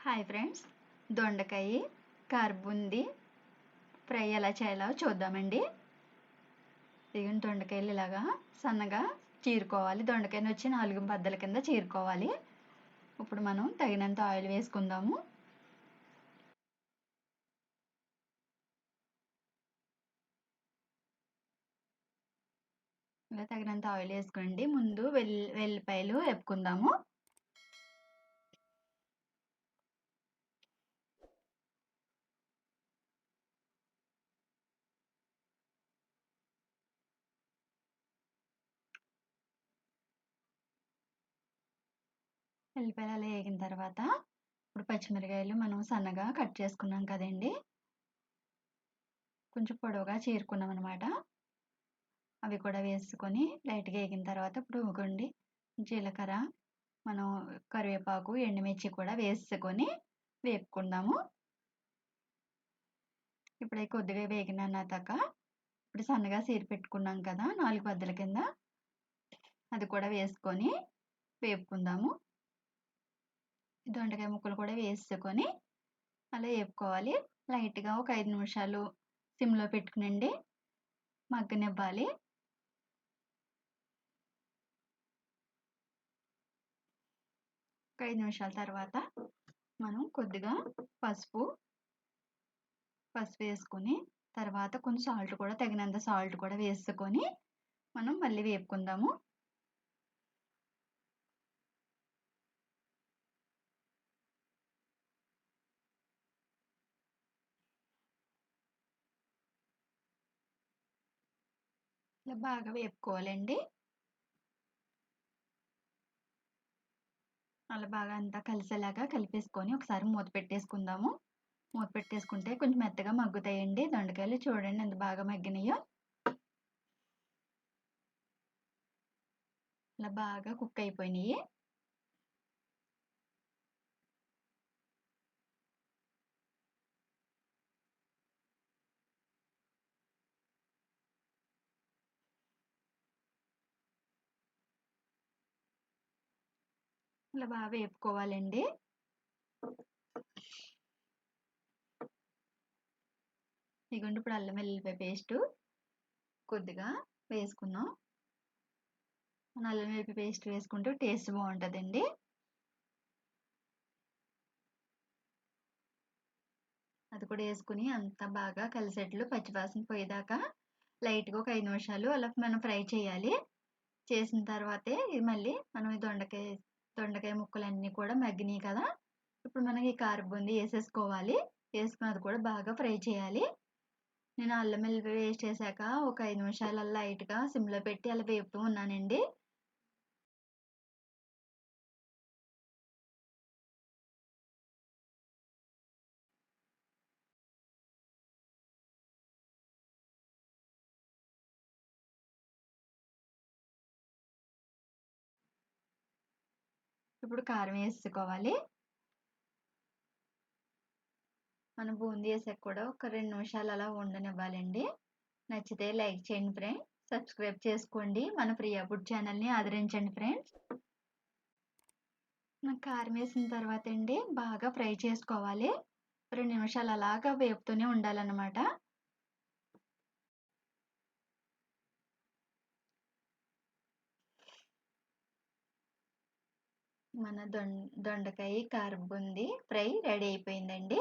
Hi friends, దొండకాయ కార్బుంది fry ఎలా చేయాలో చూద్దామండి. ఇదిగోండి, దొండకాయలు ఇలాగా సన్నగా చీరుకోవాలి. దొండకాయని వచ్చి 4 బద్దల కింద చీరుకోవాలి. ఇప్పుడు మనం తగినంత ఆయిల్ వేసుకుందాము. ఇలా తగినంత ఆయిల్ వేసుకోండి. ముందు వెల్లిపాయలు వేపుకుందాము. వెల్లిపాయలు అలా వేగిన తర్వాత ఇప్పుడు పచ్చిమిరకాయలు మనం సన్నగా కట్ చేసుకున్నాం కదండి, కొంచెం పొడవుగా చీరుకున్నాం అనమాట. అవి కూడా వేసుకొని లైట్గా వేగిన తర్వాత ఇప్పుడు ఇవ్వండి, జీలకర్ర, మనం కరివేపాకు, ఎండుమిర్చి కూడా వేసుకొని వేపుకుందాము. ఇప్పుడు అవి కొద్దిగా వేగినాక ఇప్పుడు సన్నగా చీరి పెట్టుకున్నాం కదా 4 బద్దల కింద, అది కూడా వేసుకొని వేపుకుందాము. దొండకాయ ముక్కలు కూడా వేసుకొని అలా వేపుకోవాలి. లైట్గా ఒక 5 నిమిషాలు సిమ్లో పెట్టుకునండి మగ్గనివ్వాలి. ఒక 5 నిమిషాల తర్వాత మనం కొద్దిగా పసుపు వేసుకొని తర్వాత కొంచెం సాల్ట్ కూడా, తగినంత సాల్ట్ కూడా వేసుకొని మనం మళ్ళీ వేపుకుందాము. ఇలా బాగా వేపుకోవాలండి. అలా బాగా అంతా కలిసేలాగా కలిపేసుకొని ఒకసారి మూత పెట్టేసుకుందాము. మూత పెట్టేసుకుంటే కొంచెం మెత్తగా మగ్గుతాయండి దొండకాయలు. చూడండి ఎంత బాగా మగ్గినాయో. ఇలా బాగా కుక్ అయిపోయినాయి. ఇలా బాగా వేపుకోవాలండి. ఇదిగోండి, ఇప్పుడు అల్లం వెల్లుల్లిపాయ పేస్ట్ కొద్దిగా వేసుకున్నాం. అల్లం వెల్లుల్లి పేస్ట్ వేసుకుంటే టేస్ట్ బాగుంటుందండి. అది కూడా వేసుకుని అంతా బాగా కలిసేట్లు పచ్చివాసన పోయేదాకా లైట్గా ఒక 5 నిమిషాలు అలా మనం ఫ్రై చేయాలి. చేసిన తర్వాతే ఇది మళ్ళీ మనం ఈ దొండకాయ ముక్కలన్నీ కూడా మగ్గినాయి కదా, ఇప్పుడు మనం ఈ కారబూందీ వేసేసుకోవాలి. వేసుకుని అది కూడా బాగా ఫ్రై చేయాలి. నేను అల్లం వెల్లుల్లి పేస్ట్ వేసాక ఒక 5 నిమిషాలు అలా లైట్గా సిమ్లో పెట్టి అలా వేపుతూ ఉన్నానండి. ఇప్పుడు కారం వేసుకోవాలి. మనం బూందీ వేసాక కూడా ఒక 2 నిమిషాలు అలా ఉండనివ్వాలండి. నచ్చితే లైక్ చేయండి ఫ్రెండ్స్, సబ్స్క్రైబ్ చేసుకోండి. మన ప్రియా ఫుడ్ ఛానల్ని ఆదరించండి ఫ్రెండ్స్. కారం వేసిన తర్వాత అండి బాగా ఫ్రై చేసుకోవాలి. 2 నిమిషాలు అలాగా వేపుతూనే ఉండాలన్నమాట. మన దొండకాయ కారం బూందీ ఫ్రై రెడీ అయిపోయిందండి.